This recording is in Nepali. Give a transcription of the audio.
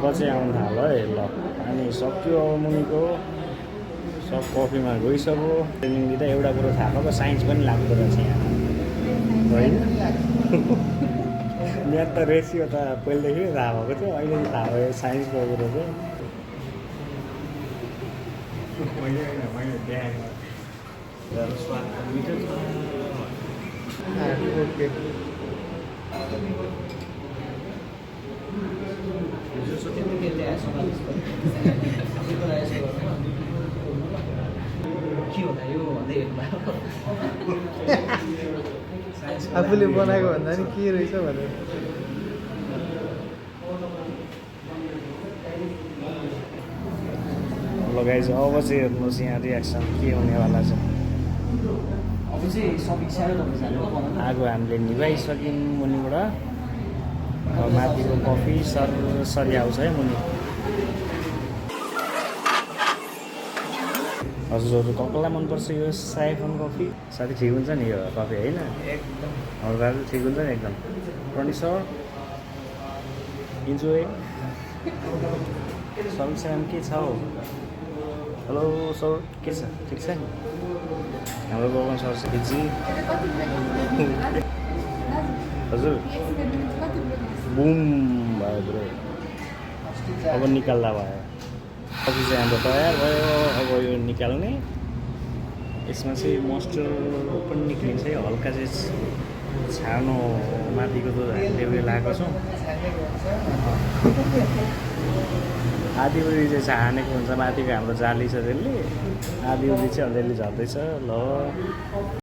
पछि आउनु थाल्यो है ल अनि सक्यो अब मुनिको सब कफीमा गइसक्यो ट्रेनिङ दिँदा एउटा कुरो थाहा भएको साइन्स पनि लाग्दो रहेछ यहाँ होइन म्याथ त रेसियो त पहिलेदेखि नै थाहा भएको थियो अहिले चाहिँ थाहा भयो साइन्सको कुरो चाहिँ मैले देखाएको स्वाद मिठो छ आफूले बनाएको भन्दा नि के रहेछ भनेर लगाइ चाहिँ अब चाहिँ हेर्नुहोस् यहाँ रियाक्सन के हुनेवाला छ आगो हामीले निभाइसक्यौँ मुनिबाट अब माथिको कफी सरी आउँछ है मुनि हजुरहरू कसलाई मनपर्छ यो साइफन कफी साथी ठिक हुन्छ नि यो कफी होइन हजुर ठिक हुन्छ नि एकदम प्रणी सर इन्जोय सर के छ हौ हेलो सर के छ ठिक छ नि हाम्रो गोगन सर छ जी हजुर बुम भयो ब्रो अब निकाल्दा भयो कफी चाहिँ हाम्रो तयार भयो अब यो निकाल्ने यसमा चाहिँ मोस्टर पनि निक्लिन्छ है हल्का चाहिँ छानो माथिको दुध हामीले उयो लगाएको छौँ आधी उरी चाहिँ छानेको हुन्छ माथिको हाम्रो जाली छ त्यसले आधी उरी चाहिँ अलिअलि झर्दैछ ल